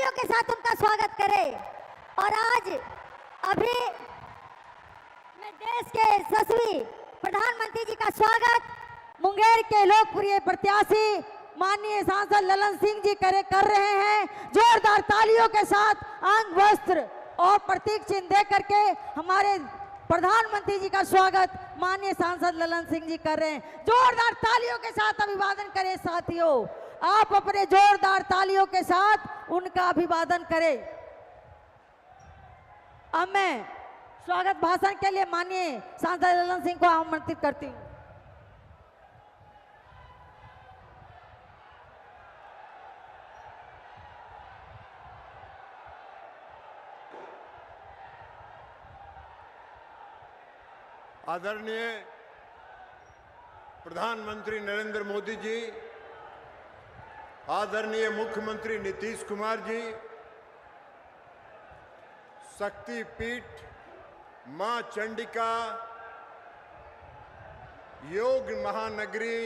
तालियों के साथ उनका स्वागत करें। और आज अभी मैं देश के यशस्वी प्रधानमंत्री जी का स्वागत मुंगेर के लोकप्रिय प्रत्याशी माननीय सांसद ललन सिंह जी कर रहे हैं। जोरदार तालियों के साथ अंग वस्त्र और प्रतीक चिन्ह दे करके हमारे प्रधानमंत्री जी का स्वागत माननीय सांसद ललन सिंह जी कर रहे हैं। जोरदार तालियों के साथ अभिवादन करें साथियों, आप अपने जोरदार तालियों के साथ उनका अभिवादन करें। अब मैं स्वागत भाषण के लिए माननीय सांसद ललन सिंह को आमंत्रित करती हूँ। आदरणीय प्रधानमंत्री नरेंद्र मोदी जी, आदरणीय मुख्यमंत्री नीतीश कुमार जी, शक्तिपीठ मां चंडिका योग महानगरी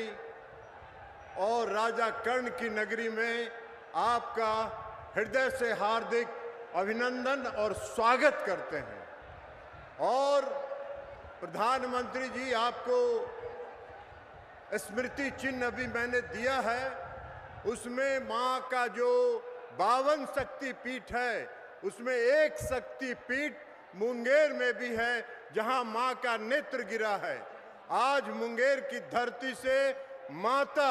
और राजा कर्ण की नगरी में आपका हृदय से हार्दिक अभिनंदन और स्वागत करते हैं। और प्रधानमंत्री जी, आपको स्मृति चिन्ह अभी मैंने दिया है, उसमें मां का जो 52 शक्तिपीठ है उसमें एक शक्तिपीठ मुंगेर में भी है जहां मां का नेत्र गिरा है। आज मुंगेर की धरती से माता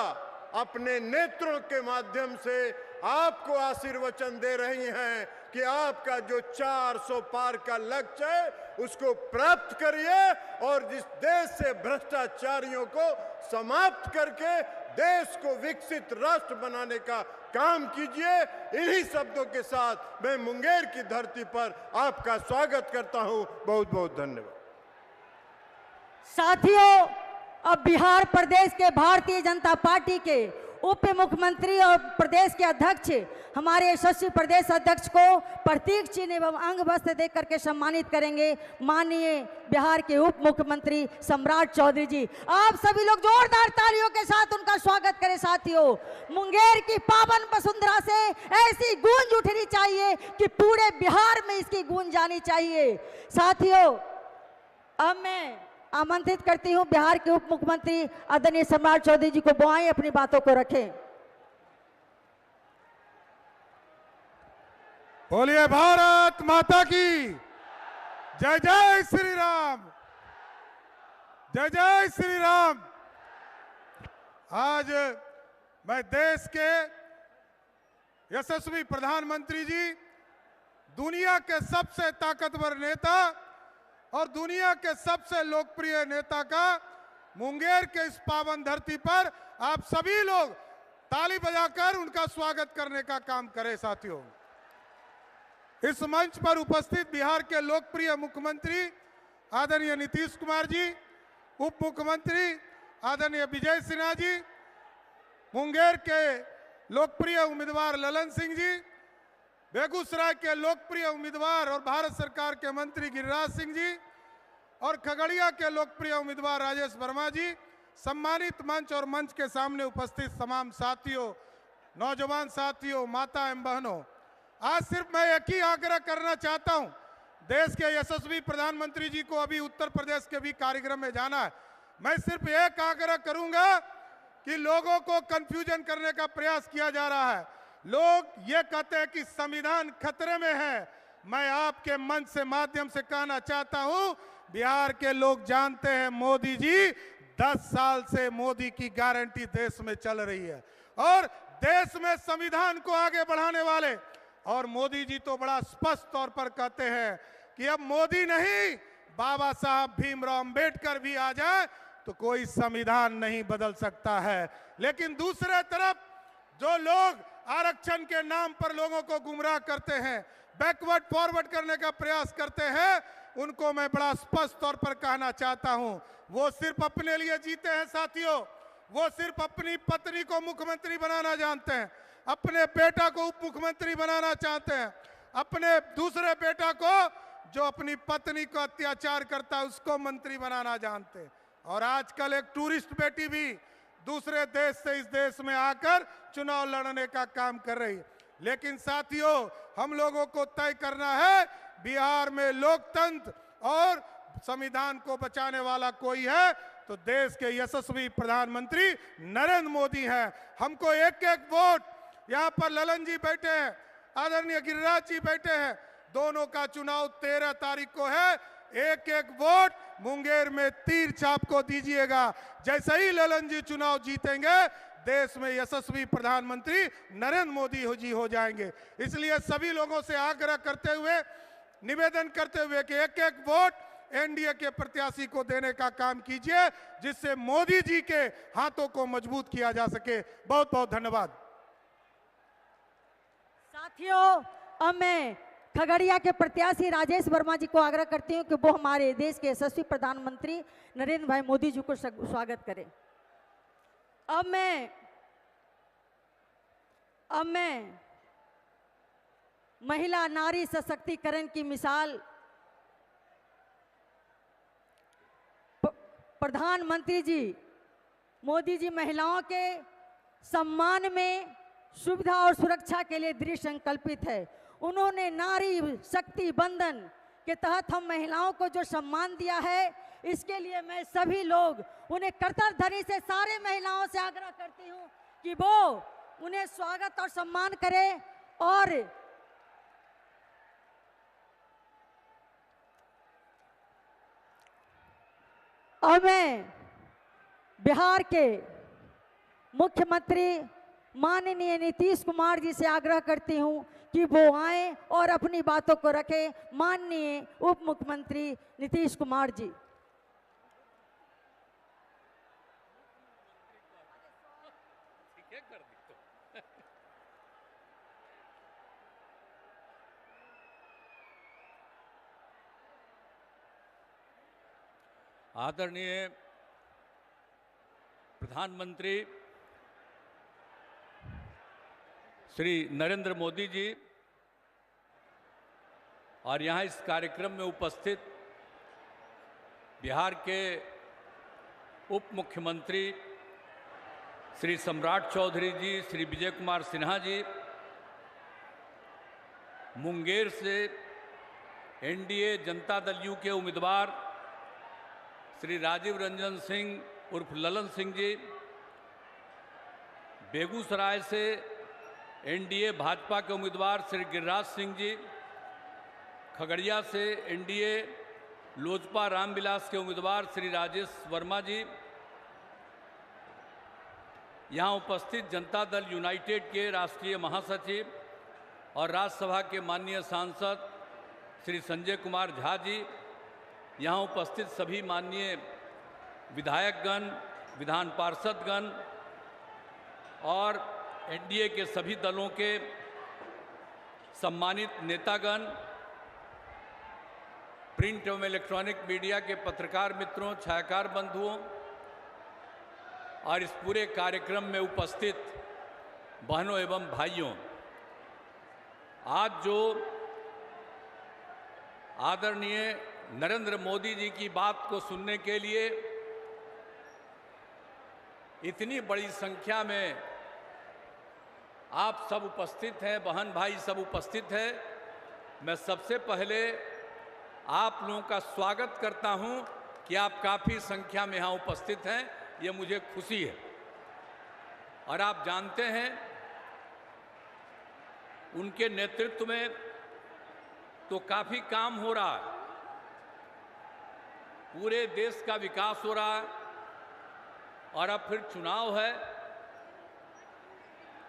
अपने नेत्रों के माध्यम से आपको आशीर्वचन दे रही हैं कि आपका जो 400 पार का लक्ष्य है उसको प्राप्त करिए और जिस देश से भ्रष्टाचारियों को समाप्त करके देश को विकसित राष्ट्र बनाने का काम कीजिए। इन्हीं शब्दों के साथ मैं मुंगेर की धरती पर आपका स्वागत करता हूं। बहुत बहुत धन्यवाद। साथियों, अब बिहार प्रदेश के भारतीय जनता पार्टी के उप मुख्यमंत्री और प्रदेश के अध्यक्ष हमारे यशस्वी प्रदेश अध्यक्ष को प्रतीक चिन्ह एवं अंग वस्त्र देकर के सम्मानित करेंगे माननीय बिहार के उप मुख्यमंत्री सम्राट चौधरी जी। आप सभी लोग जोरदार तालियों के साथ उनका स्वागत करें। साथियों, मुंगेर की पावन वसुंधरा से ऐसी गूंज उठनी चाहिए कि पूरे बिहार में इसकी गूंज जानी चाहिए। साथियों, अब मैं आमंत्रित करती हूं बिहार के उप मुख्यमंत्री आदरणीय सम्राट चौधरी जी को, बुआएं अपनी बातों को रखें। बोलिए भारत माता की जय। जय श्री राम, जय जय श्री राम। आज मैं देश के यशस्वी प्रधानमंत्री जी, दुनिया के सबसे ताकतवर नेता और दुनिया के सबसे लोकप्रिय नेता का मुंगेर के इस पावन धरती पर आप सभी लोग ताली बजाकर उनका स्वागत करने का काम करें। साथियों, इस मंच पर उपस्थित बिहार के लोकप्रिय मुख्यमंत्री आदरणीय नीतीश कुमार जी, उप मुख्यमंत्री आदरणीय विजय सिन्हा जी, मुंगेर के लोकप्रिय उम्मीदवार ललन सिंह जी, बेगूसराय के लोकप्रिय उम्मीदवार और भारत सरकार के मंत्री गिरिराज सिंह जी और खगड़िया के लोकप्रिय उम्मीदवार राजेश वर्मा जी, सम्मानित मंच और मंच के सामने उपस्थित तमाम साथियों, नौजवान साथियों, माता एवं बहनों, आज सिर्फ मैं एक ही आग्रह करना चाहता हूं। देश के यशस्वी प्रधानमंत्री जी को अभी उत्तर प्रदेश के भी कार्यक्रम में जाना है। मैं सिर्फ एक आग्रह करूंगा कि लोगों को कंफ्यूजन करने का प्रयास किया जा रहा है। लोग ये कहते हैं कि संविधान खतरे में है। मैं आपके मंच से माध्यम से कहना चाहता हूं, बिहार के लोग जानते हैं मोदी जी 10 साल से मोदी की गारंटी देश में चल रही है और देश में संविधान को आगे बढ़ाने वाले, और मोदी जी तो बड़ा स्पष्ट तौर पर कहते हैं कि अब मोदी नहीं, बाबा साहब भीमराव अंबेडकर भी आ जाए तो कोई संविधान नहीं बदल सकता है। लेकिन दूसरे तरफ जो लोग आरक्षण के नाम पर लोगों को गुमराह करते हैं, बैकवर्ड फॉरवर्ड करने का प्रयास करते हैं, उनको मैं बड़ा स्पष्ट तौर पर कहना चाहता हूं, वो सिर्फ अपने लिए जीते हैं। साथियों, वो सिर्फ अपनी पत्नी को मुख्यमंत्री बनाना जानते हैं, अपने बेटा को उप मुख्यमंत्री बनाना चाहते हैं, अपने दूसरे बेटा को जो अपनी पत्नी को अत्याचार करता है उसको मंत्री बनाना जानते हैं। और आजकल एक टूरिस्ट बेटी भी दूसरे देश से इस देश में आकर चुनाव लड़ने का काम कर रही है। लेकिन साथियों, हम लोगों को तय करना है बिहार में लोकतंत्र और संविधान को बचाने वाला कोई है तो देश के यशस्वी प्रधानमंत्री नरेंद्र मोदी हैं। हमको एक एक वोट, यहाँ पर ललन जी बैठे हैं, आदरणीय गिरिराज जी बैठे हैं, दोनों का चुनाव 13 तारीख को है। एक एक वोट मुंगेर में तीर छाप को दीजिएगा। जैसे ही ललन जी चुनाव जीतेंगे, देश में यशस्वी प्रधानमंत्री नरेंद्र मोदी जी हो जाएंगे। इसलिए सभी लोगों से आग्रह करते हुए, निवेदन करते हुए कि एक एक वोट एनडीए के प्रत्याशी को देने का काम कीजिए, जिससे मोदी जी के हाथों को मजबूत किया जा सके। बहुत बहुत धन्यवाद। साथियों, अब मैं खगड़िया के प्रत्याशी राजेश वर्मा जी को आग्रह करती हूं कि वो हमारे देश के यशस्वी प्रधानमंत्री नरेंद्र भाई मोदी जी को स्वागत करें। अब मैं महिला नारी सशक्तिकरण की मिसाल प्रधानमंत्री जी मोदी जी महिलाओं के सम्मान में, सुविधा और सुरक्षा के लिए दृढ़ संकल्पित है। उन्होंने नारी शक्ति बंधन के तहत हम महिलाओं को जो सम्मान दिया है, इसके लिए मैं सभी लोग उन्हें कर्तव्यधनी से सारे महिलाओं से आग्रह करती हूं कि वो उन्हें स्वागत और सम्मान करें। और अब मैं बिहार के मुख्यमंत्री माननीय नीतीश कुमार जी से आग्रह करती हूं कि वो आए और अपनी बातों को रखें। माननीय उप मुख्यमंत्री नीतीश कुमार जी। आदरणीय प्रधानमंत्री श्री नरेंद्र मोदी जी और यहाँ इस कार्यक्रम में उपस्थित बिहार के उप मुख्यमंत्री श्री सम्राट चौधरी जी, श्री विजय कुमार सिन्हा जी, मुंगेर से एनडीए जनता दल यू के उम्मीदवार श्री राजीव रंजन सिंह उर्फ ललन सिंह जी, बेगूसराय से एनडीए भाजपा के उम्मीदवार श्री गिरिराज सिंह जी, खगड़िया से एनडीए लोजपा रामविलास के उम्मीदवार श्री राजेश वर्मा जी, यहाँ उपस्थित जनता दल यूनाइटेड के राष्ट्रीय महासचिव और राज्यसभा के माननीय सांसद श्री संजय कुमार झा जी, यहाँ उपस्थित सभी माननीय विधायकगण, विधान पार्षदगण और एनडीए के सभी दलों के सम्मानित नेतागण, प्रिंट एवं इलेक्ट्रॉनिक मीडिया के पत्रकार मित्रों, छायाकार बंधुओं और इस पूरे कार्यक्रम में उपस्थित बहनों एवं भाइयों, आज जो आदरणीय नरेंद्र मोदी जी की बात को सुनने के लिए इतनी बड़ी संख्या में आप सब उपस्थित हैं, बहन भाई सब उपस्थित हैं, मैं सबसे पहले आप लोगों का स्वागत करता हूं कि आप काफ़ी संख्या में यहाँ उपस्थित हैं, ये मुझे खुशी है। और आप जानते हैं उनके नेतृत्व में तो काफ़ी काम हो रहा है, पूरे देश का विकास हो रहा है और अब फिर चुनाव है,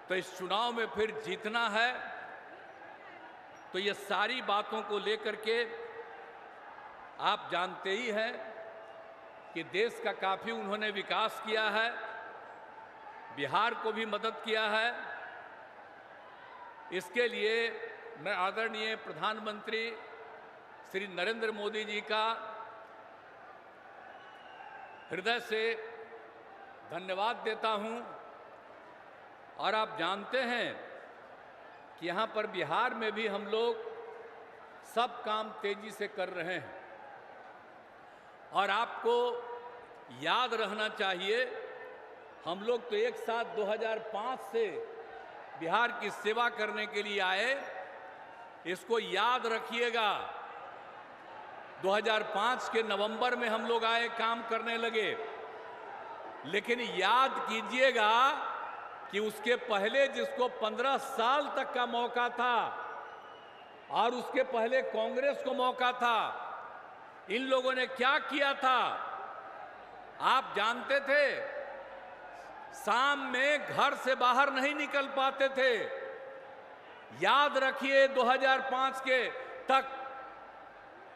तो इस चुनाव में फिर जीतना है, तो ये सारी बातों को लेकर के आप जानते ही हैं कि देश का काफ़ी उन्होंने विकास किया है, बिहार को भी मदद किया है। इसके लिए मैं आदरणीय प्रधानमंत्री श्री नरेंद्र मोदी जी का हृदय से धन्यवाद देता हूं। और आप जानते हैं कि यहाँ पर बिहार में भी हम लोग सब काम तेजी से कर रहे हैं और आपको याद रहना चाहिए, हम लोग तो एक साथ 2005 से बिहार की सेवा करने के लिए आए। इसको याद रखिएगा, 2005 के नवंबर में हम लोग आए, काम करने लगे, लेकिन याद कीजिएगा कि उसके पहले जिसको 15 साल तक का मौका था और उसके पहले कांग्रेस को मौका था, इन लोगों ने क्या किया था आप जानते थे? शाम में घर से बाहर नहीं निकल पाते थे। याद रखिए 2005 के तक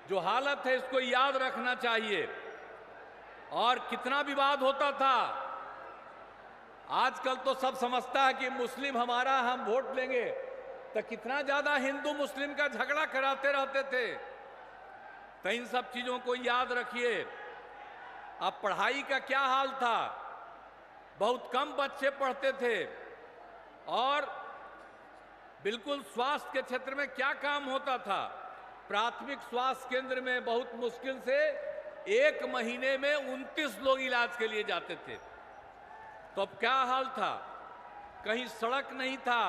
जो हालत है, इसको याद रखना चाहिए। और कितना विवाद होता था। आजकल तो सब समझता है कि मुस्लिम हमारा, हम वोट लेंगे, तो कितना ज्यादा हिंदू मुस्लिम का झगड़ा कराते रहते थे। तो इन सब चीजों को याद रखिए। अब पढ़ाई का क्या हाल था, बहुत कम बच्चे पढ़ते थे। और बिल्कुल स्वास्थ्य के क्षेत्र में क्या काम होता था, प्राथमिक स्वास्थ्य केंद्र में बहुत मुश्किल से 1 महीने में 29 लोग इलाज के लिए जाते थे। तो अब क्या हाल था, कहीं सड़क नहीं था,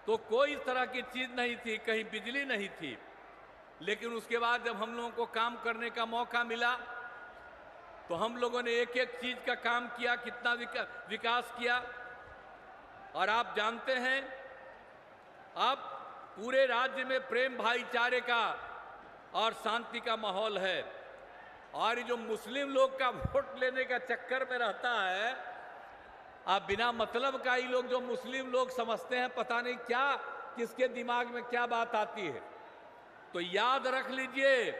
तो कोई तरह की चीज नहीं थी, कहीं बिजली नहीं थी। लेकिन उसके बाद जब हम लोगों को काम करने का मौका मिला, तो हम लोगों ने एक एक चीज का काम किया, कितना विकास किया। और आप जानते हैं, अब पूरे राज्य में प्रेम भाईचारे का और शांति का माहौल है। और ये जो मुस्लिम लोग का वोट लेने का चक्कर में रहता है, आप बिना मतलब का ही लोग, जो मुस्लिम लोग समझते हैं, पता नहीं क्या किसके दिमाग में क्या बात आती है। तो याद रख लीजिए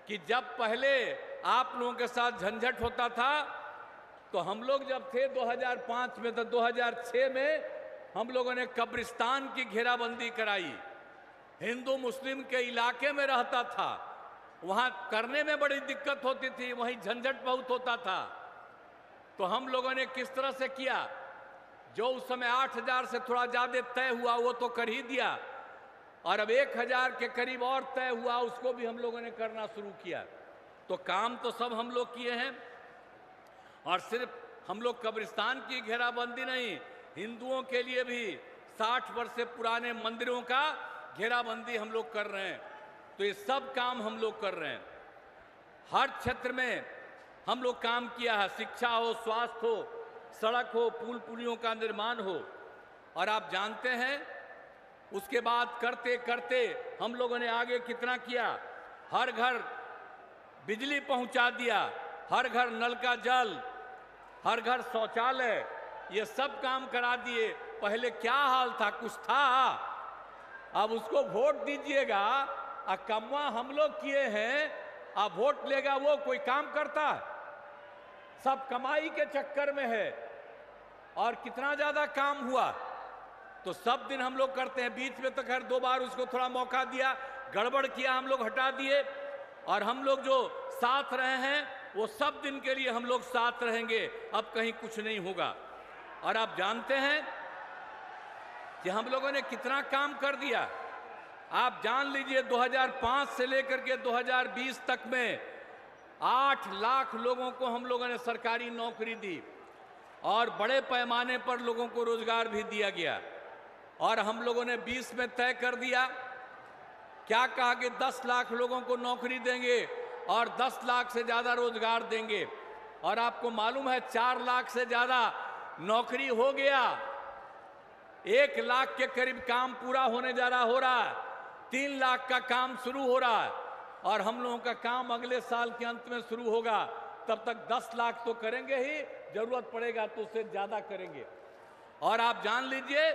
कि जब पहले आप लोगों के साथ झंझट होता था, तो हम लोग जब थे 2005 में, तो 2006 में हम लोगों ने कब्रिस्तान की घेराबंदी कराई। हिंदू मुस्लिम के इलाके में रहता था, वहां करने में बड़ी दिक्कत होती थी, वहीं झंझट बहुत होता था। तो हम लोगों ने किस तरह से किया, जो उस समय 8000 से थोड़ा ज्यादा तय हुआ वो तो कर ही दिया, और अब 1000 के करीब और तय हुआ, उसको भी हम लोगों ने करना शुरू किया। तो काम तो सब हम लोग किए हैं। और सिर्फ हम लोग कब्रिस्तान की घेराबंदी नहीं, हिंदुओं के लिए भी 60 वर्ष से पुराने मंदिरों का घेराबंदी हम लोग कर रहे हैं। तो ये सब काम हम लोग कर रहे हैं। हर क्षेत्र में हम लोग काम किया है, शिक्षा हो, स्वास्थ्य हो, सड़क हो, पुल पुलियों का निर्माण हो। और आप जानते हैं, उसके बाद करते करते हम लोगों ने आगे कितना किया, हर घर बिजली पहुंचा दिया, हर घर नल का जल, हर घर शौचालय, ये सब काम करा दिए। पहले क्या हाल था, कुछ था? अब उसको वोट दीजिएगा, कमवा हम लोग किए हैं, अब वोट लेगा वो, कोई काम करता है? सब कमाई के चक्कर में है। और कितना ज्यादा काम हुआ, तो सब दिन हम लोग करते हैं। बीच में तो खैर 2 बार उसको थोड़ा मौका दिया, गड़बड़ किया, हम लोग हटा दिए। और हम लोग जो साथ रहे हैं, वो सब दिन के लिए हम लोग साथ रहेंगे, अब कहीं कुछ नहीं होगा। और आप जानते हैं कि हम लोगों ने कितना काम कर दिया। आप जान लीजिए 2005 से लेकर के 2020 तक में 8 लाख लोगों को हम लोगों ने सरकारी नौकरी दी, और बड़े पैमाने पर लोगों को रोजगार भी दिया गया। और हम लोगों ने 20 में तय कर दिया, क्या कहा कि 10 लाख लोगों को नौकरी देंगे और 10 लाख से ज्यादा रोजगार देंगे। और आपको मालूम है 4 लाख से ज्यादा नौकरी हो गया, 1 लाख के करीब काम पूरा होने जा रहा, हो रहा है, 3 लाख का काम शुरू हो रहा है, और हम लोगों का काम अगले साल के अंत में शुरू होगा। तब तक 10 लाख तो करेंगे ही, जरूरत पड़ेगा तो उससे ज्यादा करेंगे। और आप जान लीजिए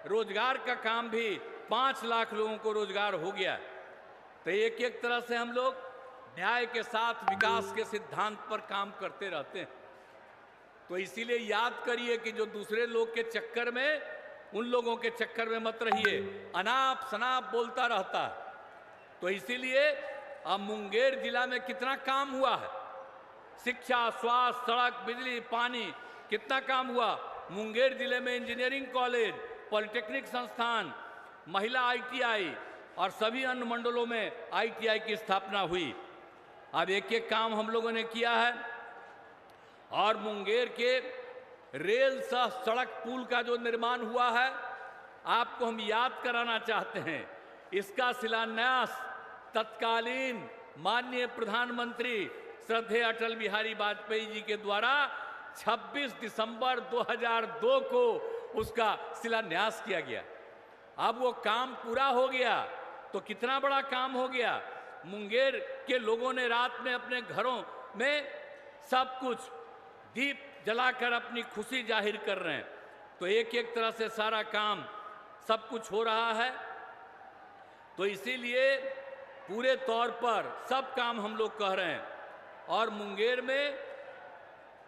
रोजगार का काम भी 5 लाख लोगों को रोजगार हो गया। तो एक एक तरह से हम लोग न्याय के साथ विकास के सिद्धांत पर काम करते रहते हैं। तो इसीलिए याद करिए कि जो दूसरे लोग के चक्कर में, उन लोगों के चक्कर में मत रहिए, अनाप शनाप बोलता रहता है। तो इसीलिए अब मुंगेर जिला में कितना काम हुआ है, शिक्षा, स्वास्थ्य, सड़क, बिजली, पानी, कितना काम हुआ। मुंगेर जिले में इंजीनियरिंग कॉलेज, पॉलिटेक्निक संस्थान, महिला ITI और सभी अन्य मंडलों में ITI की स्थापना हुई। अब एक एक काम हम लोगों ने किया है। और मुंगेर के रेल सह सड़क पुल का जो निर्माण हुआ है, आपको हम याद कराना चाहते हैं। इसका शिलान्यास तत्कालीन माननीय प्रधानमंत्री श्रद्धेय अटल बिहारी वाजपेयी जी के द्वारा 26 दिसंबर 2002 को उसका शिलान्यास किया गया। अब वो काम पूरा हो गया तो कितना बड़ा काम हो गया। मुंगेर के लोगों ने रात में अपने घरों में सब कुछ दीप जलाकर अपनी खुशी जाहिर कर रहे हैं। तो एक एक तरह से सारा काम सब कुछ हो रहा है। तो इसीलिए पूरे तौर पर सब काम हम लोग कह रहे हैं। और मुंगेर में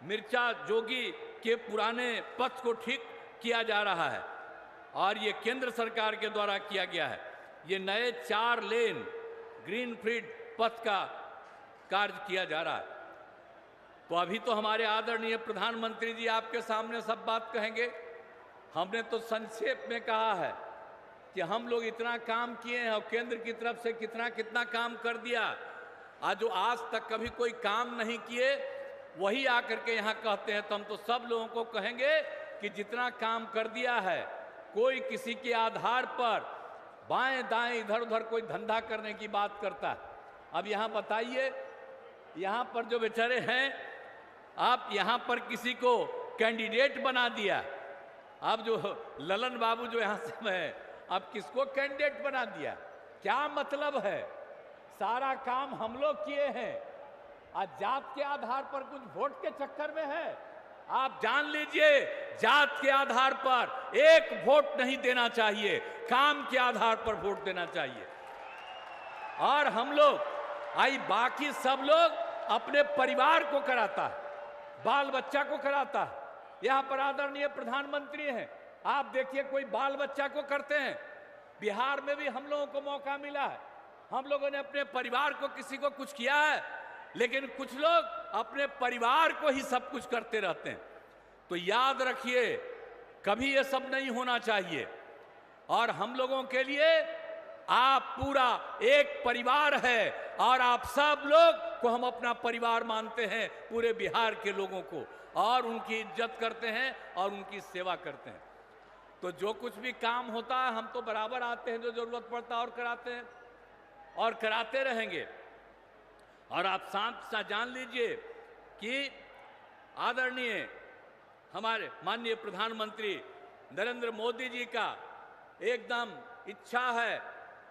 मिर्चा जोगी के पुराने पथ को ठीक किया जा रहा है और ये केंद्र सरकार के द्वारा किया गया है। ये नए 4 लेन ग्रीनफील्ड पथ का कार्य किया जा रहा है। तो अभी तो हमारे आदरणीय प्रधानमंत्री जी आपके सामने सब बात कहेंगे। हमने तो संक्षेप में कहा है कि हम लोग इतना काम किए हैं और केंद्र की तरफ से कितना कितना काम कर दिया। आज जो आज तक कभी कोई काम नहीं किए वही आकर के यहाँ कहते हैं। तो हम तो सब लोगों को कहेंगे कि जितना काम कर दिया है, कोई किसी के आधार पर बाएं दाएं इधर उधर कोई धंधा करने की बात करता है। अब यहाँ बताइए, यहाँ पर जो बेचारे हैं, आप यहाँ पर किसी को कैंडिडेट बना दिया। अब जो ललन बाबू जो यहाँ से है, अब किसको कैंडिडेट बना दिया? क्या मतलब है? सारा काम हम लोग किए हैं। आज जात के आधार पर कुछ वोट के चक्कर में है। आप जान लीजिए, जात के आधार पर एक वोट नहीं देना चाहिए, काम के आधार पर वोट देना चाहिए। और हम लोग बाकी सब लोग अपने परिवार को कराता है, बाल बच्चा को कराता है। यहां पर आदरणीय प्रधानमंत्री हैं, आप देखिए कोई बाल बच्चा को करते हैं। बिहार में भी हम लोगों को मौका मिला है, हम लोगों ने अपने परिवार को किसी को कुछ किया है, लेकिन कुछ लोग अपने परिवार को ही सब कुछ करते रहते हैं। तो याद रखिए, कभी ये सब नहीं होना चाहिए। और हम लोगों के लिए आप पूरा एक परिवार है और आप सब लोग को हम अपना परिवार मानते हैं, पूरे बिहार के लोगों को, और उनकी इज्जत करते हैं और उनकी सेवा करते हैं। तो जो कुछ भी काम होता है हम तो बराबर आते हैं, जो जरूरत पड़ता है और कराते हैं और कराते रहेंगे। और आप साथ जान लीजिए कि आदरणीय हमारे माननीय प्रधानमंत्री नरेंद्र मोदी जी का एकदम इच्छा है,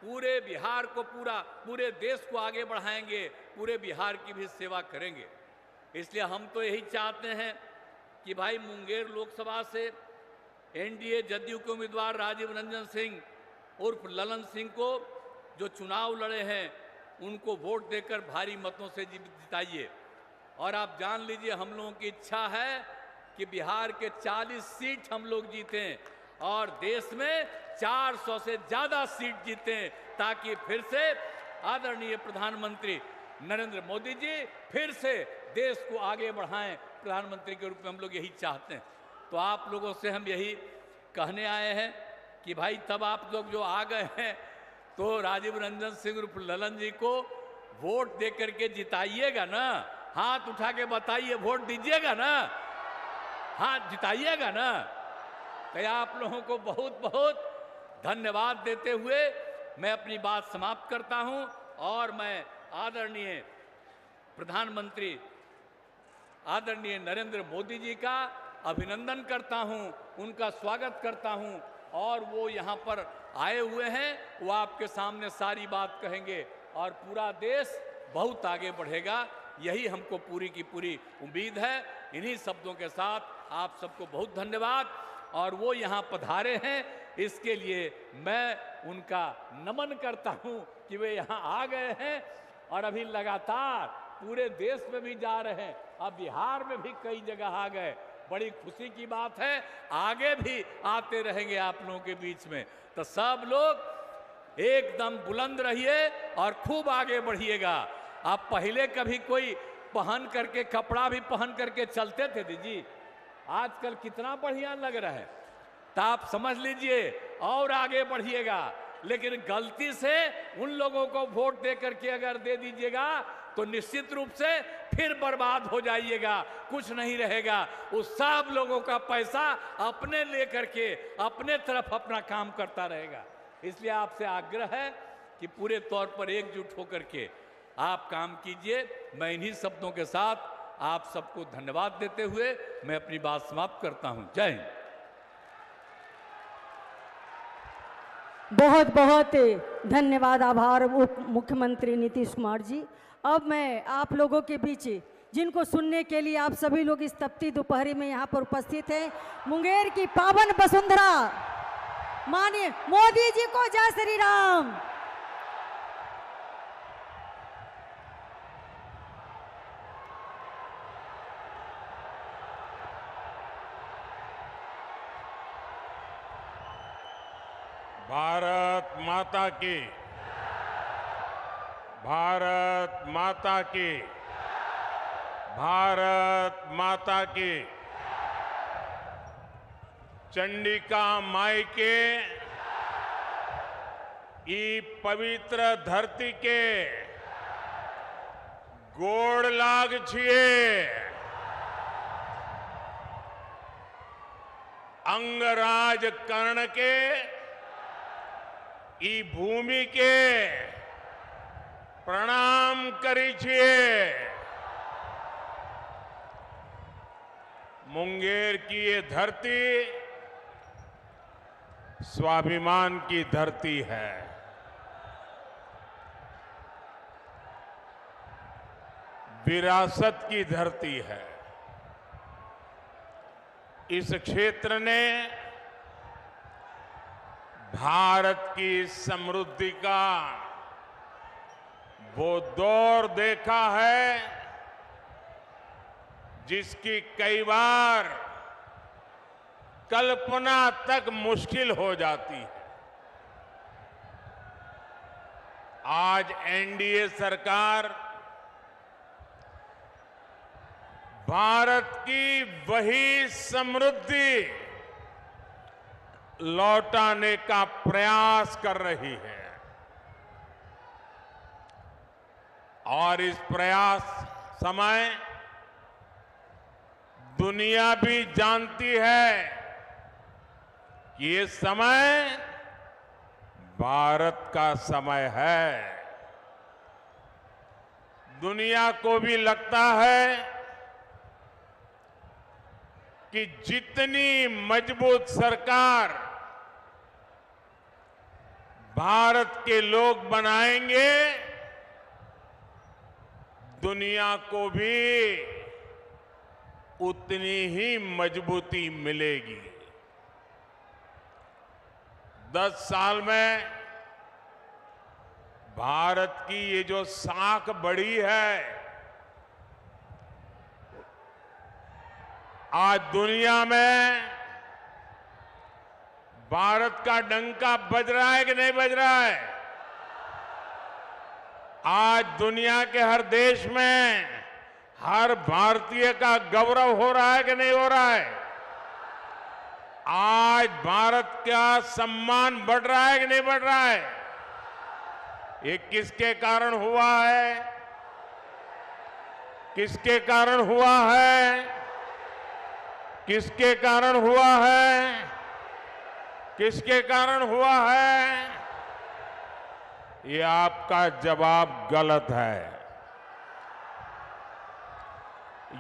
पूरे बिहार को पूरे देश को आगे बढ़ाएंगे, पूरे बिहार की भी सेवा करेंगे। इसलिए हम तो यही चाहते हैं कि भाई मुंगेर लोकसभा से एनडीए जदयू के उम्मीदवार राजीव रंजन सिंह उर्फ ललन सिंह को जो चुनाव लड़े हैं उनको वोट देकर भारी मतों से जिताइए। और आप जान लीजिए, हम लोगों की इच्छा है कि बिहार के 40 सीट हम लोग जीतें और देश में 400 से ज़्यादा सीट जीतें, ताकि फिर से आदरणीय प्रधानमंत्री नरेंद्र मोदी जी फिर से देश को आगे बढ़ाएं। प्रधानमंत्री के रूप में हम लोग यही चाहते हैं। तो आप लोगों से हम यही कहने आए हैं कि भाई तब आप लोग जो आ गए हैं तो राजीव रंजन सिंह उर्फ ललन जी को वोट दे करके जिताइएगा ना। हाथ उठा के बताइए, वोट दीजिएगा ना, हाथ जिताइएगा ना। तो आप लोगों को बहुत बहुत धन्यवाद देते हुए मैं अपनी बात समाप्त करता हूं और मैं आदरणीय प्रधानमंत्री आदरणीय नरेंद्र मोदी जी का अभिनंदन करता हूं, उनका स्वागत करता हूं। और वो यहाँ पर आए हुए हैं, वो आपके सामने सारी बात कहेंगे और पूरा देश बहुत आगे बढ़ेगा, यही हमको पूरी की पूरी उम्मीद है। इन्हीं शब्दों के साथ आप सबको बहुत धन्यवाद। और वो यहाँ पधारे हैं, इसके लिए मैं उनका नमन करता हूँ कि वे यहाँ आ गए हैं और अभी लगातार पूरे देश में भी जा रहे हैं, अब बिहार में भी कई जगह आ गए। बड़ी खुशी की बात है, आगे भी आते रहेंगे आप लोगों के बीच में। तो सब लोग एकदम बुलंद रहिए और खूब आगे बढ़िएगा। आप पहले कभी कोई पहन करके कपड़ा भी पहन करके चलते थे दीदी, आजकल कितना बढ़िया लग रहा है। तो आप समझ लीजिए और आगे बढ़िएगा। लेकिन गलती से उन लोगों को वोट दे करके अगर दे दीजिएगा तो निश्चित रूप से फिर बर्बाद हो जाइएगा, कुछ नहीं रहेगा। उस सब लोगों का पैसा अपने लेकर के अपने तरफ अपना काम करता रहेगा। इसलिए आपसे आग्रह है कि पूरे तौर पर एकजुट होकर के आप काम कीजिए। मैं इन्हीं शब्दों के साथ आप सबको धन्यवाद देते हुए मैं अपनी बात समाप्त करता हूं। जय हिंद। बहुत बहुत धन्यवाद, आभार उप मुख्यमंत्री नीतीश कुमार जी। अब मैं आप लोगों के बीच जिनको सुनने के लिए आप सभी लोग इस तपती दोपहरी में यहाँ पर उपस्थित हैं, मुंगेर की पावन वसुंधरा माननीय मोदी जी को जय श्री राम। भारत माता की, भारत माता की, भारत माता की। चंडिका माई के ई पवित्र धरती के गोड़ लाग छिए। अंगराज कर्ण के ई भूमि के प्रणाम करी छिए। मुंगेर की ये धरती स्वाभिमान की धरती है। विरासत की धरती है। इस क्षेत्र ने भारत की समृद्धि का वो दौर देखा है जिसकी कई बार कल्पना तक मुश्किल हो जाती है। आज एनडीए सरकार भारत की वही समृद्धि लौटाने का प्रयास कर रही है और इस प्रयास समय दुनिया भी जानती है कि ये समय भारत का समय है। दुनिया को भी लगता है कि जितनी मजबूत सरकार भारत के लोग बनाएंगे, दुनिया को भी उतनी ही मजबूती मिलेगी। 10 साल में भारत की ये जो साख बढ़ी है, आज दुनिया में भारत का डंका बज रहा है कि नहीं बज रहा है? आज दुनिया के हर देश में हर भारतीय का गौरव हो रहा है कि नहीं हो रहा है? आज भारत का सम्मान बढ़ रहा है कि नहीं बढ़ रहा है? ये किसके कारण हुआ है? किसके कारण हुआ है? किसके कारण हुआ है? किसके कारण हुआ है? ये आपका जवाब गलत है।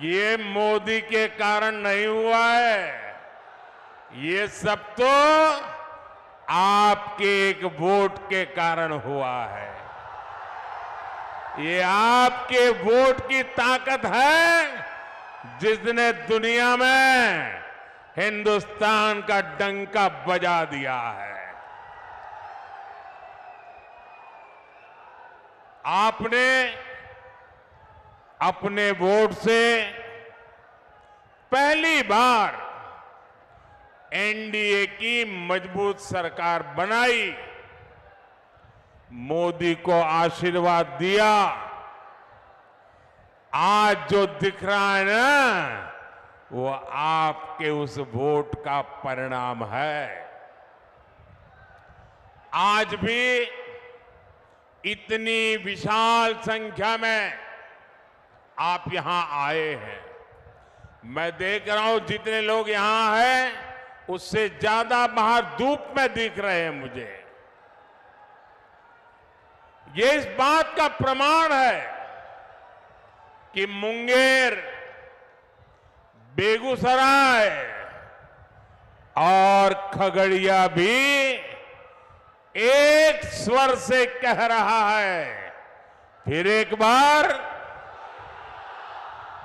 ये मोदी के कारण नहीं हुआ है। ये सब तो आपके एक वोट के कारण हुआ है। ये आपके वोट की ताकत है जिसने दुनिया में हिंदुस्तान का डंका बजा दिया है। आपने अपने वोट से पहली बार एनडीए की मजबूत सरकार बनाई, मोदी को आशीर्वाद दिया। आज जो दिख रहा है ना, वो आपके उस वोट का परिणाम है। आज भी इतनी विशाल संख्या में आप यहां आए हैं। मैं देख रहा हूं जितने लोग यहां हैं उससे ज्यादा बाहर धूप में दिख रहे हैं मुझे। ये इस बात का प्रमाण है कि मुंगेर, बेगूसराय और खगड़िया भी एक स्वर से कह रहा है, फिर एक बार,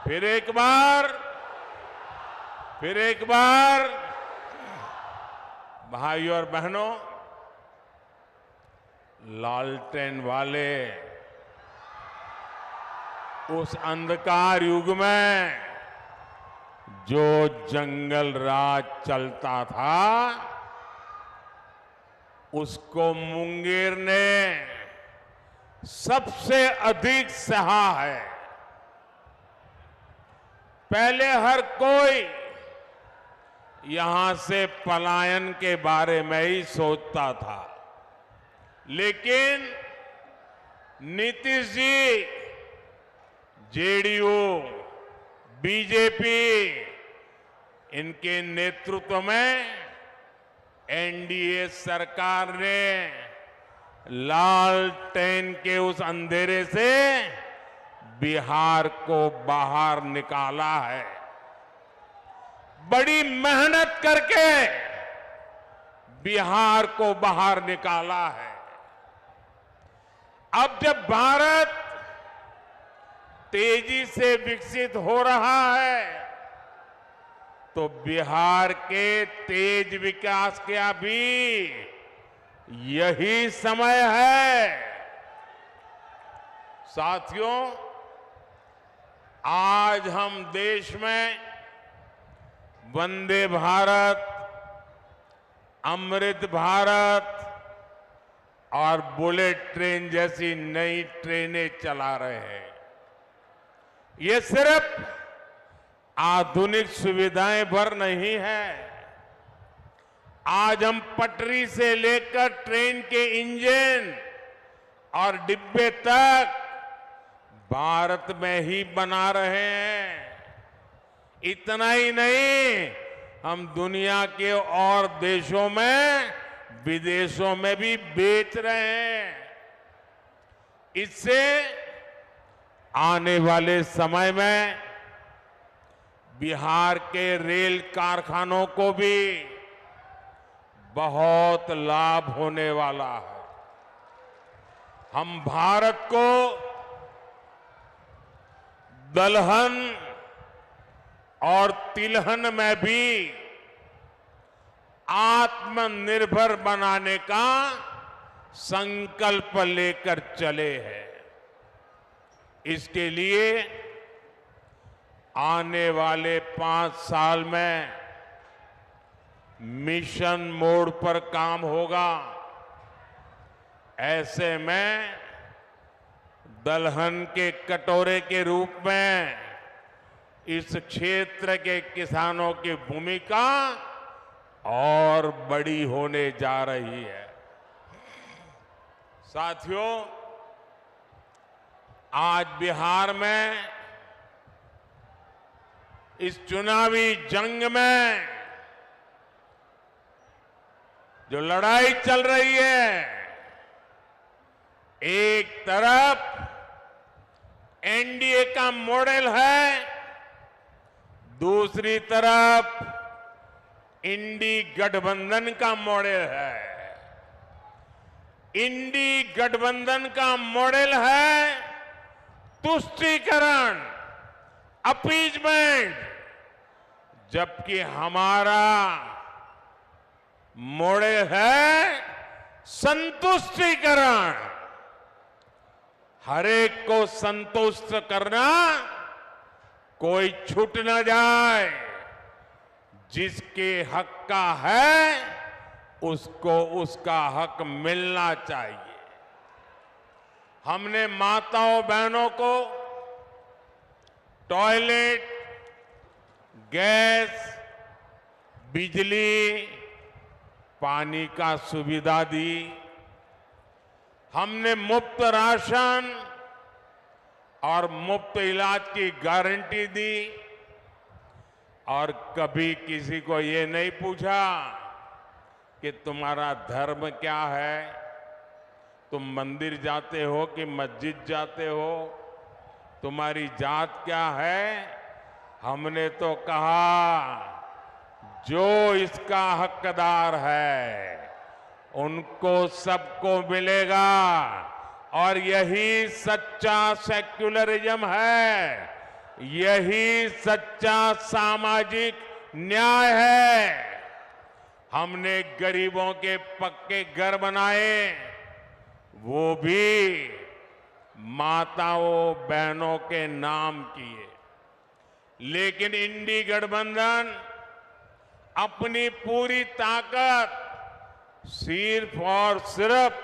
फिर एक बार, फिर एक बार। भाइयों और बहनों, लालटेन वाले उस अंधकार युग में जो जंगल राज चलता था, उसको मुंगेर ने सबसे अधिक सहा है। पहले हर कोई यहां से पलायन के बारे में ही सोचता था, लेकिन नीतीश जी, जेडीयू, बीजेपी, इनके नेतृत्व में एनडीए सरकार ने लालटेन के उस अंधेरे से बिहार को बाहर निकाला है। बड़ी मेहनत करके बिहार को बाहर निकाला है। अब जब भारत तेजी से विकसित हो रहा है, तो बिहार के तेज विकास का भी यही समय है। साथियों, आज हम देश में वंदे भारत, अमृत भारत और बुलेट ट्रेन जैसी नई ट्रेनें चला रहे हैं। ये सिर्फ आधुनिक सुविधाएं भर नहीं है। आज हम पटरी से लेकर ट्रेन के इंजन और डिब्बे तक भारत में ही बना रहे हैं। इतना ही नहीं, हम दुनिया के और देशों में, विदेशों में भी बेच रहे हैं। इससे आने वाले समय में बिहार के रेल कारखानों को भी बहुत लाभ होने वाला है। हम भारत को दलहन और तिलहन में भी आत्मनिर्भर बनाने का संकल्प लेकर चले हैं। इसके लिए आने वाले 5 साल में मिशन मोड पर काम होगा। ऐसे में दलहन के कटोरे के रूप में इस क्षेत्र के किसानों की भूमिका और बड़ी होने जा रही है। साथियों, आज बिहार में इस चुनावी जंग में जो लड़ाई चल रही है, एक तरफ एनडीए का मॉडल है, दूसरी तरफ इंडी गठबंधन का मॉडल है। इंडी गठबंधन का मॉडल है तुष्टीकरण, अपीजमेंट, जबकि हमारा मॉडल है संतुष्टीकरण। हर एक को संतुष्ट करना, कोई छूट न जाए। जिसके हक का है उसको उसका हक मिलना चाहिए। हमने माताओं बहनों को टॉयलेट, गैस, बिजली, पानी का सुविधा दी। हमने मुफ्त राशन और मुफ्त इलाज की गारंटी दी और कभी किसी को ये नहीं पूछा कि तुम्हारा धर्म क्या है, तुम मंदिर जाते हो कि मस्जिद जाते हो, तुम्हारी जात क्या है। हमने तो कहा जो इसका हकदार है उनको सबको मिलेगा और यही सच्चा सेक्युलरिज्म है, यही सच्चा सामाजिक न्याय है। हमने गरीबों के पक्के घर बनाए, वो भी माताओं बहनों के नाम किए, लेकिन इंडी गठबंधन अपनी पूरी ताकत सिर्फ और सिर्फ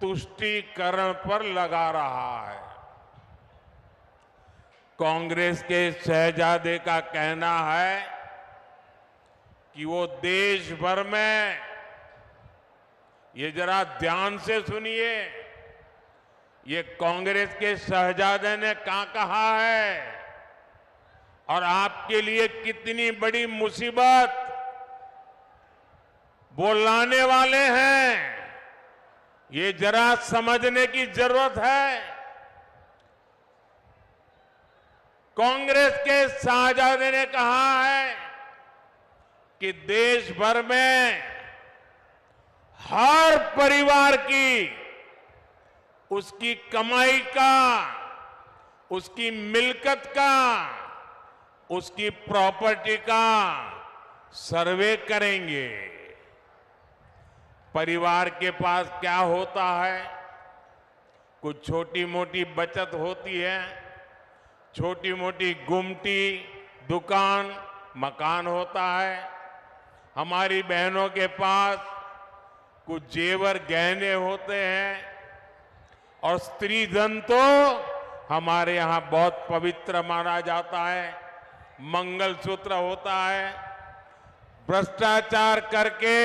तुष्टीकरण पर लगा रहा है। कांग्रेस के शहजादे का कहना है कि वो देश भर में, ये जरा ध्यान से सुनिए, ये कांग्रेस के शहजादे ने क्या कहा है और आपके लिए कितनी बड़ी मुसीबत वो लाने वाले हैं, ये जरा समझने की जरूरत है। कांग्रेस के शहजादे ने कहा है कि देश भर में हर परिवार की उसकी कमाई का, उसकी मिल्कत का, उसकी प्रॉपर्टी का सर्वे करेंगे। परिवार के पास क्या होता है, कुछ छोटी मोटी बचत होती है, छोटी मोटी गुमटी, दुकान, मकान होता है। हमारी बहनों के पास कुछ जेवर गहने होते हैं और स्त्री धन तो हमारे यहां बहुत पवित्र माना जाता है, मंगलसूत्र होता है। भ्रष्टाचार करके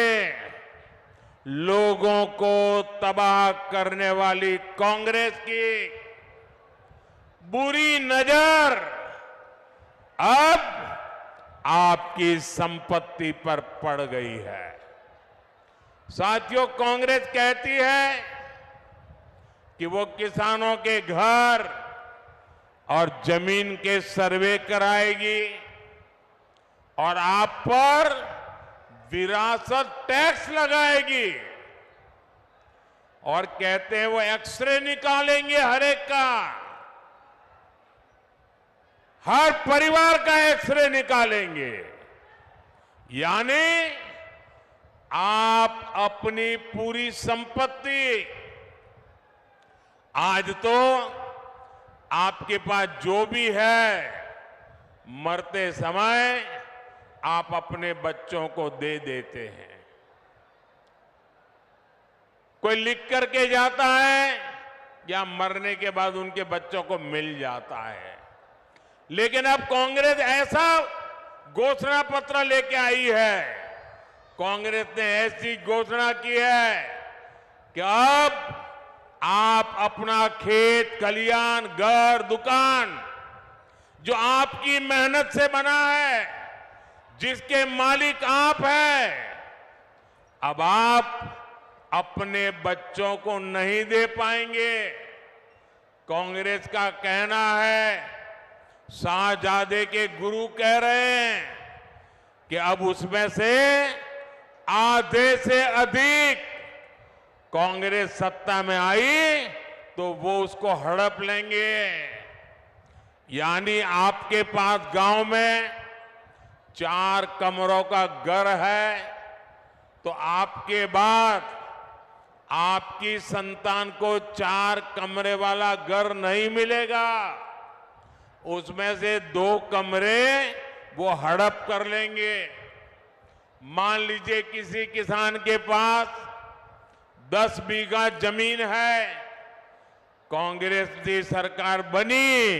लोगों को तबाह करने वाली कांग्रेस की बुरी नजर अब आपकी संपत्ति पर पड़ गई है। साथियों, कांग्रेस कहती है कि वो किसानों के घर और जमीन के सर्वे कराएगी और आप पर विरासत टैक्स लगाएगी और कहते हैं वो एक्सरे निकालेंगे हर एक का, हर परिवार का एक्सरे निकालेंगे। यानी आप अपनी पूरी संपत्ति, आज तो आपके पास जो भी है, मरते समय आप अपने बच्चों को दे देते हैं। कोई लिख करके जाता है या मरने के बाद उनके बच्चों को मिल जाता है। लेकिन अब कांग्रेस ऐसा घोषणा पत्र लेके आई है, कांग्रेस ने ऐसी घोषणा की है कि अब आप अपना खेत खलियान, घर, दुकान जो आपकी मेहनत से बना है, जिसके मालिक आप हैं, अब आप अपने बच्चों को नहीं दे पाएंगे। कांग्रेस का कहना है, शाहजादे के गुरु कह रहे हैं कि अब उसमें से आधे से अधिक कांग्रेस सत्ता में आई तो वो उसको हड़प लेंगे। यानी आपके पास गांव में 4 कमरों का घर है तो आपके बाद आपकी संतान को 4 कमरे वाला घर नहीं मिलेगा, उसमें से 2 कमरे वो हड़प कर लेंगे। मान लीजिए किसी किसान के पास 10 बीघा जमीन है, कांग्रेस की सरकार बनी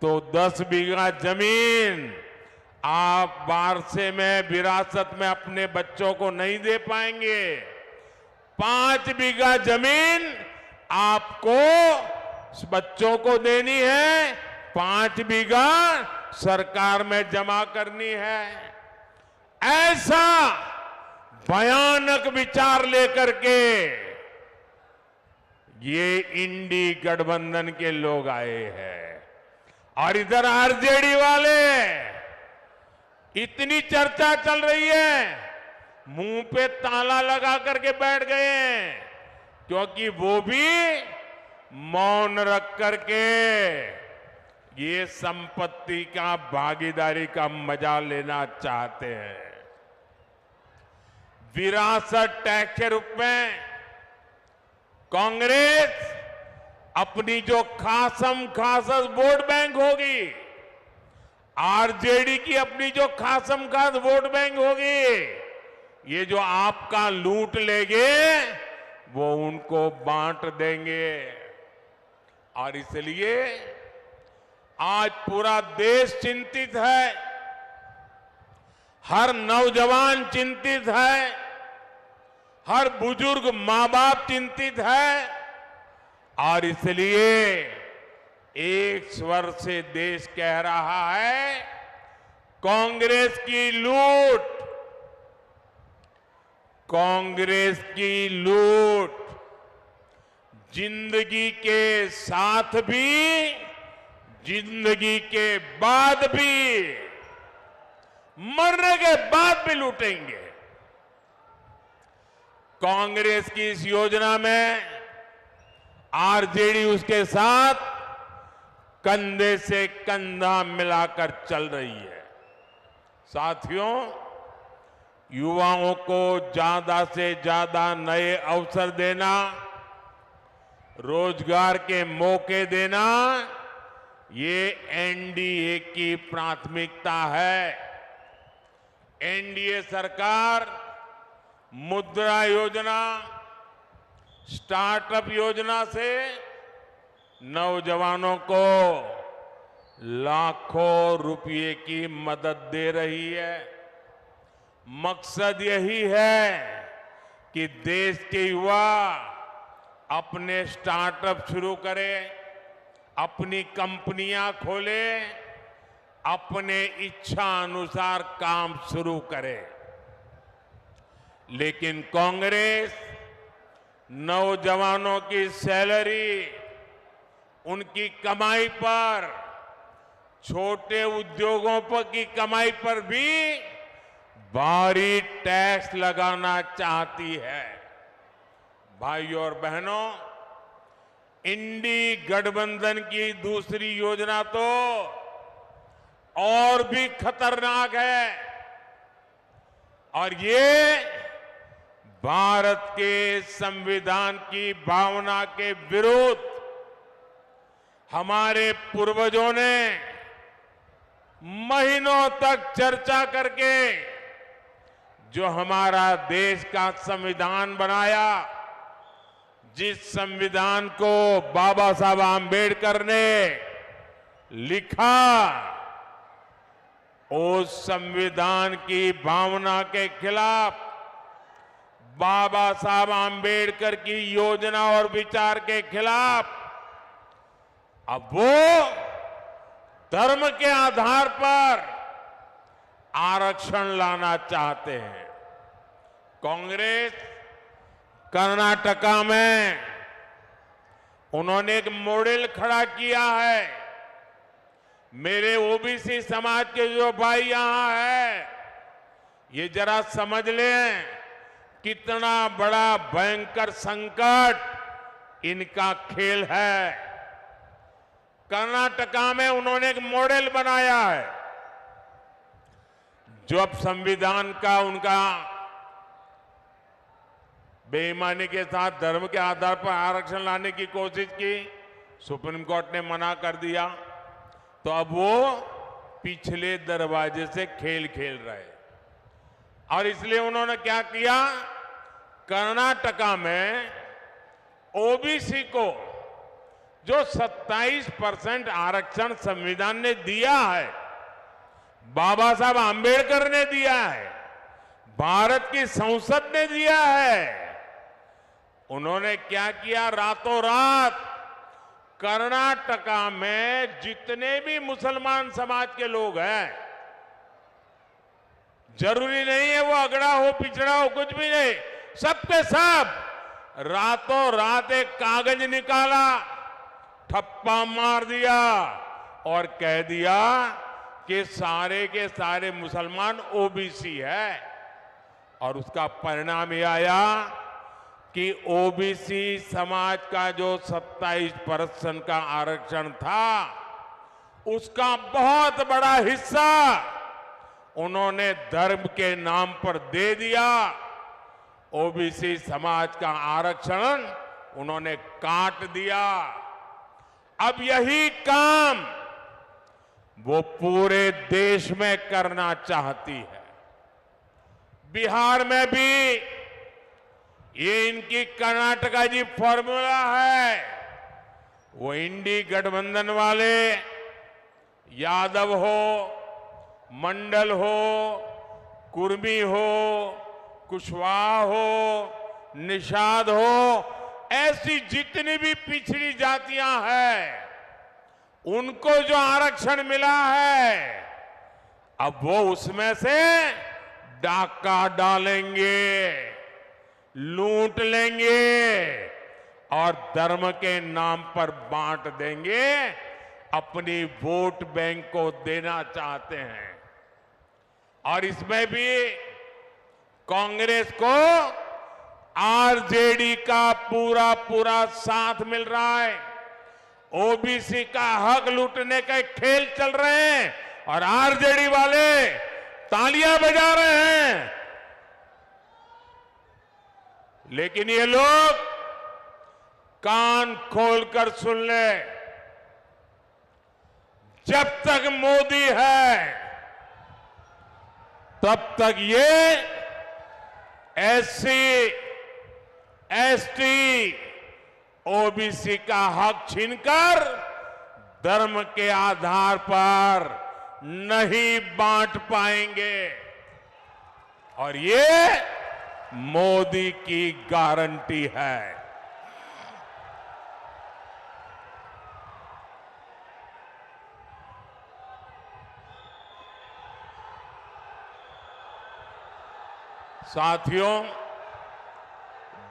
तो 10 बीघा जमीन आप वारसे में, विरासत में अपने बच्चों को नहीं दे पाएंगे। 5 बीघा जमीन आपको बच्चों को देनी है, 5 बीघा सरकार में जमा करनी है। ऐसा भयानक विचार लेकर के ये इंडी गठबंधन के लोग आए हैं। और इधर आरजेडी वाले, इतनी चर्चा चल रही है, मुंह पे ताला लगा करके बैठ गए हैं, क्योंकि वो भी मौन रख करके ये संपत्ति का भागीदारी का मजा लेना चाहते हैं। विरासत टैक्स के रूप में कांग्रेस अपनी जो खासम खासस वोट बैंक होगी, आरजेडी की अपनी जो खासम खास वोट बैंक होगी, ये जो आपका लूट लेंगे वो उनको बांट देंगे। और इसलिए आज पूरा देश चिंतित है, हर नौजवान चिंतित है, हर बुजुर्ग मां बाप चिंतित है। और इसलिए एक स्वर से देश कह रहा है, कांग्रेस की लूट, कांग्रेस की लूट जिंदगी के साथ भी, जिंदगी के बाद भी, मरने के बाद भी लूटेंगे। कांग्रेस की इस योजना में आरजेडी उसके साथ कंधे से कंधा मिलाकर चल रही है। साथियों, युवाओं को ज्यादा से ज्यादा नए अवसर देना, रोजगार के मौके देना, ये एनडीए की प्राथमिकता है। एनडीए सरकार मुद्रा योजना, स्टार्टअप योजना से नौजवानों को लाखों रुपए की मदद दे रही है। मकसद यही है कि देश के युवा अपने स्टार्टअप शुरू करें, अपनी कंपनियां खोलें, अपने इच्छा अनुसार काम शुरू करें। लेकिन कांग्रेस नौजवानों की सैलरी, उनकी कमाई पर, छोटे उद्योगों पर की कमाई पर भी भारी टैक्स लगाना चाहती है। भाइयों और बहनों, इंडी गठबंधन की दूसरी योजना तो और भी खतरनाक है, और ये भारत के संविधान की भावना के विरुद्ध हमारे पूर्वजों ने महीनों तक चर्चा करके जो हमारा देश का संविधान बनाया, जिस संविधान को बाबा साहब आंबेडकर ने लिखा, उस संविधान की भावना के खिलाफ, बाबा साहब आंबेडकर की योजना और विचार के खिलाफ अब वो धर्म के आधार पर आरक्षण लाना चाहते हैं। कांग्रेस कर्नाटका में उन्होंने एक मॉडल खड़ा किया है। मेरे ओबीसी समाज के जो भाई यहां है, ये जरा समझ लें कितना बड़ा भयंकर संकट इनका खेल है। कर्नाटका में उन्होंने एक मॉडल बनाया है। जो अब संविधान का उनका बेईमानी के साथ धर्म के आधार पर आरक्षण लाने की कोशिश की, सुप्रीम कोर्ट ने मना कर दिया, तो अब वो पिछले दरवाजे से खेल खेल रहे। और इसलिए उन्होंने क्या किया, कर्नाटका में ओबीसी को जो 27% आरक्षण संविधान ने दिया है, बाबा साहब आंबेडकर ने दिया है, भारत की संसद ने दिया है, उन्होंने क्या किया, रातों रात कर्नाटका में जितने भी मुसलमान समाज के लोग हैं, जरूरी नहीं है वो अगड़ा हो पिछड़ा हो, कुछ भी नहीं, सबके सब रातों रात एक कागज निकाला, ठप्पा मार दिया और कह दिया कि सारे के सारे मुसलमान ओबीसी है। और उसका परिणाम यह आया कि ओबीसी समाज का जो 27% का आरक्षण था, उसका बहुत बड़ा हिस्सा उन्होंने धर्म के नाम पर दे दिया। ओबीसी समाज का आरक्षण उन्होंने काट दिया। अब यही काम वो पूरे देश में करना चाहती है। बिहार में भी ये इनकी कर्नाटका जी फॉर्मूला है। वो इंडी गठबंधन वाले, यादव हो, मंडल हो, कुर्मी हो, कुशवाहा हो, निषाद हो, ऐसी जितनी भी पिछड़ी जातियां हैं, उनको जो आरक्षण मिला है, अब वो उसमें से डाका डालेंगे, लूट लेंगे और धर्म के नाम पर बांट देंगे, अपनी वोट बैंक को देना चाहते हैं। और इसमें भी कांग्रेस को आरजेडी का पूरा पूरा साथ मिल रहा है। ओबीसी का हक लूटने के खेल चल रहे हैं और आरजेडी वाले तालियां बजा रहे हैं। लेकिन ये लोग कान खोलकर सुन ले, जब तक मोदी है तब तक ये एससी, एसटी, ओबीसी का हक छीनकर धर्म के आधार पर नहीं बांट पाएंगे। और ये मोदी की गारंटी है। साथियों,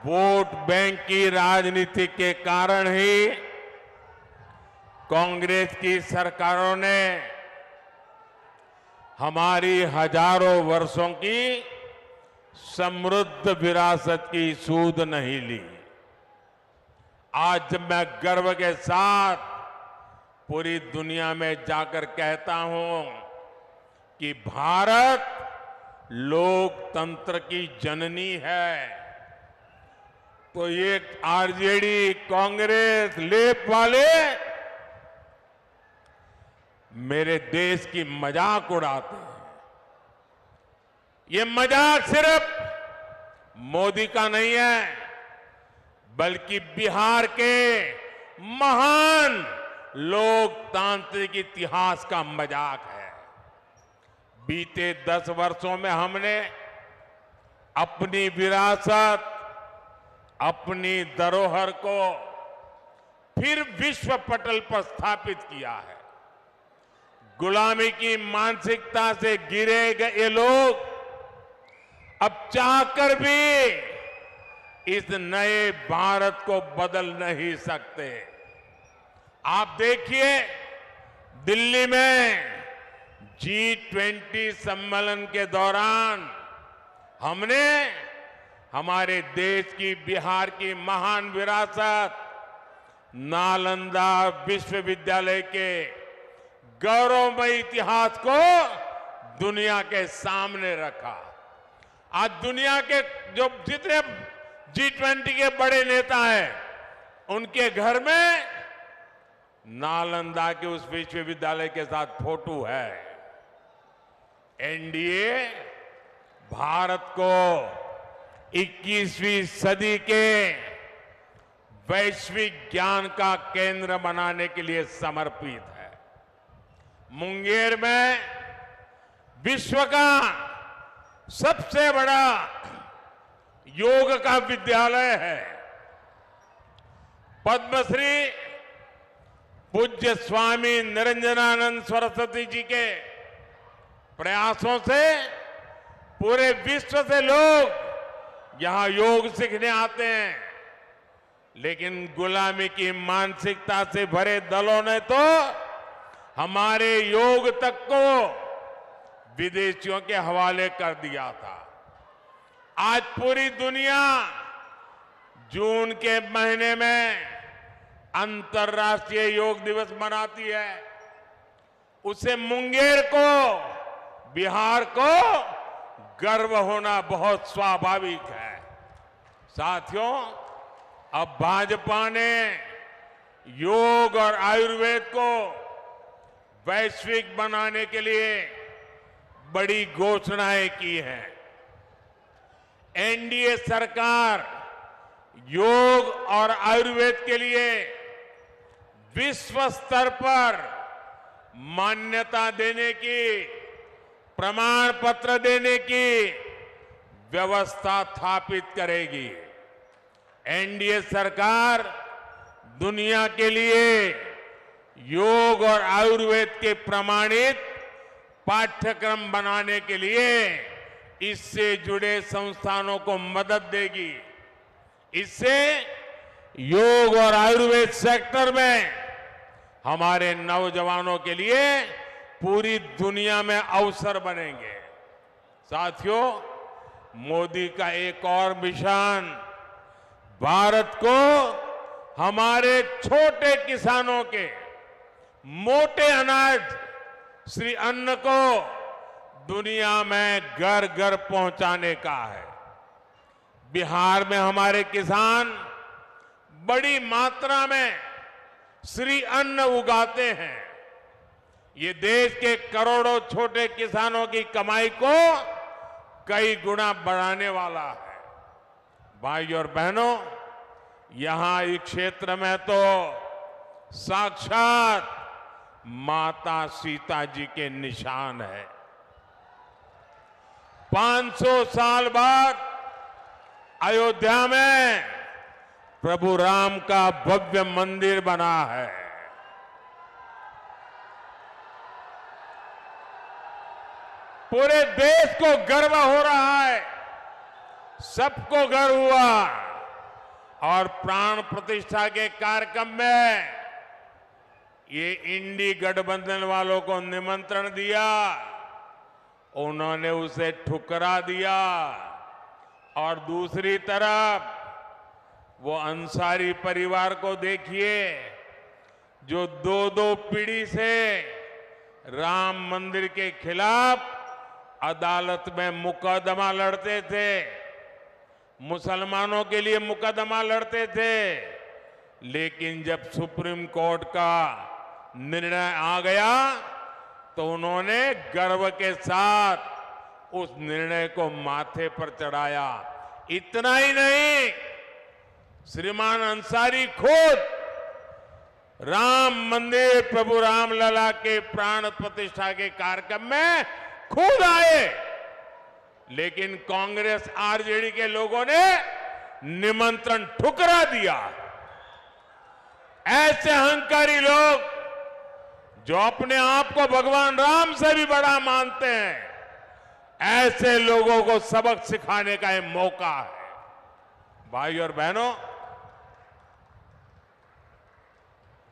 वोट बैंक की राजनीति के कारण ही कांग्रेस की सरकारों ने हमारी हजारों वर्षों की समृद्ध विरासत की सूध नहीं ली। आज जब मैं गर्व के साथ पूरी दुनिया में जाकर कहता हूं कि भारत लोकतंत्र की जननी है, तो ये आरजेडी, कांग्रेस, लेप वाले मेरे देश की मजाक उड़ाते हैं। ये मजाक सिर्फ मोदी का नहीं है, बल्कि बिहार के महान लोकतांत्रिक इतिहास का मजाक है। बीते 10 वर्षों में हमने अपनी विरासत, अपनी धरोहर को फिर विश्व पटल पर स्थापित किया है। गुलामी की मानसिकता से घिरे गए लोग अब चाहकर भी इस नए भारत को बदल नहीं सकते। आप देखिए, दिल्ली में G20 सम्मेलन के दौरान हमने हमारे देश की, बिहार की महान विरासत, नालंदा विश्वविद्यालय के गौरवमय इतिहास को दुनिया के सामने रखा। आज दुनिया के जो जितने G20 के बड़े नेता हैं, उनके घर में नालंदा के उस विश्वविद्यालय के साथ फोटो है। एनडीए भारत को 21वीं सदी के वैश्विक ज्ञान का केंद्र बनाने के लिए समर्पित है। मुंगेर में विश्व का सबसे बड़ा योग का विद्यालय है। पद्मश्री पूज्य स्वामी निरंजनानंद सरस्वती जी के प्रयासों से पूरे विश्व से लोग यहां योग सीखने आते हैं, लेकिन गुलामी की मानसिकता से भरे दलों ने तो हमारे योग तक को विदेशियों के हवाले कर दिया था। आज पूरी दुनिया जून के महीने में अंतर्राष्ट्रीय योग दिवस मनाती है। उसे मुंगेर को, बिहार को गर्व होना बहुत स्वाभाविक है। साथियों, अब भाजपा ने योग और आयुर्वेद को वैश्विक बनाने के लिए बड़ी घोषणाएं की हैं। एनडीए सरकार योग और आयुर्वेद के लिए विश्व स्तर पर मान्यता देने की, प्रमाण पत्र देने की व्यवस्था स्थापित करेगी। एनडीए सरकार दुनिया के लिए योग और आयुर्वेद के प्रमाणित पाठ्यक्रम बनाने के लिए इससे जुड़े संस्थानों को मदद देगी। इससे योग और आयुर्वेद सेक्टर में हमारे नौजवानों के लिए पूरी दुनिया में अवसर बनेंगे। साथियों, मोदी का एक और मिशन भारत को हमारे छोटे किसानों के मोटे अनाज श्री अन्न को दुनिया में घर घर पहुंचाने का है। बिहार में हमारे किसान बड़ी मात्रा में श्री अन्न उगाते हैं। ये देश के करोड़ों छोटे किसानों की कमाई को कई गुना बढ़ाने वाला है। भाई और बहनों, यहां इस क्षेत्र में तो साक्षात माता सीता जी के निशान है। 500 साल बाद अयोध्या में प्रभु राम का भव्य मंदिर बना है। पूरे देश को गर्व हो रहा है, सबको गर्व हुआ। और प्राण प्रतिष्ठा के कार्यक्रम में ये इंडी गठबंधन वालों को निमंत्रण दिया, उन्होंने उसे ठुकरा दिया। और दूसरी तरफ वो अंसारी परिवार को देखिए, जो दो पीढ़ी से राम मंदिर के खिलाफ अदालत में मुकदमा लड़ते थे, मुसलमानों के लिए मुकदमा लड़ते थे। लेकिन जब सुप्रीम कोर्ट का निर्णय आ गया तो उन्होंने गर्व के साथ उस निर्णय को माथे पर चढ़ाया। इतना ही नहीं, श्रीमान अंसारी खुद राम मंदिर प्रभु रामलला के प्राण प्रतिष्ठा के कार्यक्रम में खुद आए, लेकिन कांग्रेस आरजेडी के लोगों ने निमंत्रण ठुकरा दिया। ऐसे अहंकारी लोग जो अपने आप को भगवान राम से भी बड़ा मानते हैं, ऐसे लोगों को सबक सिखाने का यह मौका है। भाई और बहनों,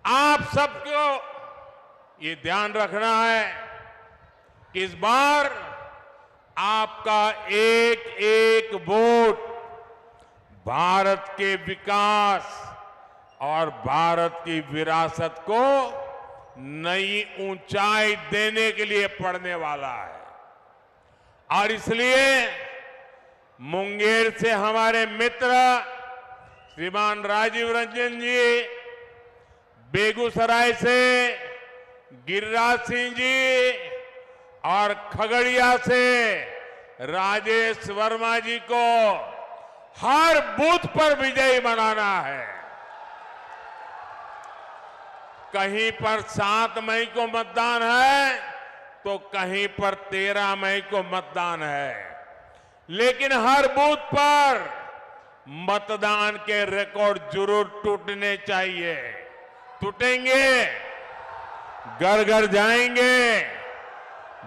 आप सबको ये ध्यान रखना है कि इस बार आपका एक एक वोट भारत के विकास और भारत की विरासत को नई ऊंचाई देने के लिए पड़ने वाला है। और इसलिए मुंगेर से हमारे मित्र श्रीमान राजीव रंजन जी, बेगूसराय से गिरिराज सिंह जी और खगड़िया से राजेश वर्मा जी को हर बूथ पर विजयी बनाना है। कहीं पर 7 मई को मतदान है तो कहीं पर 13 मई को मतदान है, लेकिन हर बूथ पर मतदान के रिकॉर्ड जरूर टूटने चाहिए। टूटेंगे घर घर जाएंगे,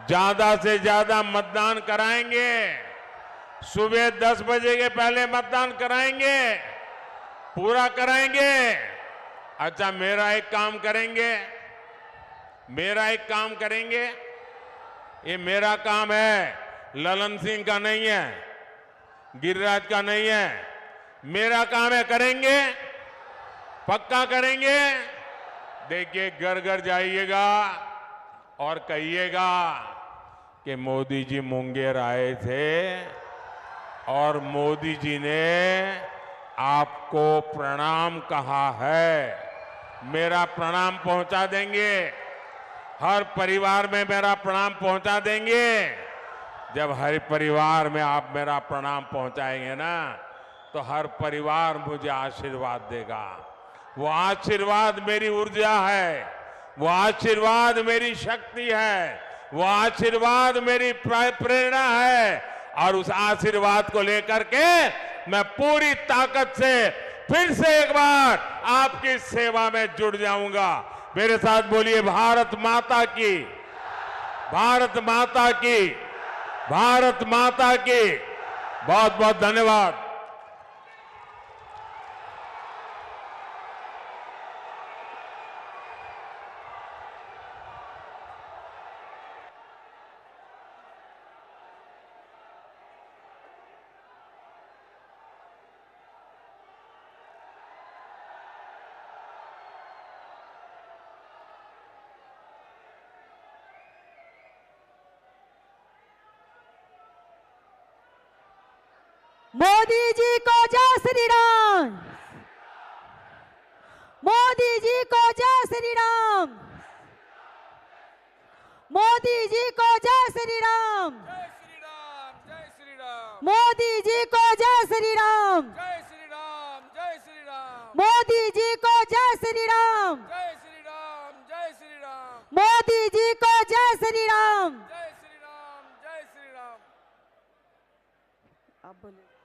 ज्यादा से ज्यादा मतदान कराएंगे, सुबह 10 बजे के पहले मतदान कराएंगे, पूरा कराएंगे। अच्छा, मेरा एक काम करेंगे, ये मेरा काम है, ललन सिंह का नहीं है, गिरिराज का नहीं है, मेरा काम है, करेंगे, पक्का करेंगे। देखिए, घर घर जाइएगा और कहिएगा कि मोदी जी मुंगेर आए थे और मोदी जी ने आपको प्रणाम कहा है। मेरा प्रणाम पहुंचा देंगे, हर परिवार में मेरा प्रणाम पहुंचा देंगे। जब हर परिवार में आप मेरा प्रणाम पहुंचाएंगे ना, तो हर परिवार मुझे आशीर्वाद देगा। वो आशीर्वाद मेरी ऊर्जा है, वो आशीर्वाद मेरी शक्ति है, वो आशीर्वाद मेरी प्रेरणा है। और उस आशीर्वाद को लेकर के मैं पूरी ताकत से फिर से एक बार आपकी सेवा में जुड़ जाऊंगा। मेरे साथ बोलिए, भारत माता की, भारत माता की, भारत माता की। बहुत बहुत धन्यवाद। मोदी जी को जय श्री राम, मोदी जी को जय श्री राम, मोदी जी को जय श्री राम, जय श्री राम, जय श्री राम, मोदी जी को जय श्री राम, जय श्री राम, जय श्री राम, मोदी जी को जय श्री राम, जय श्री राम, जय श्री राम, मोदी जी को जय श्री राम। जय श्री राम, जय श्री राम। आप बोलिए।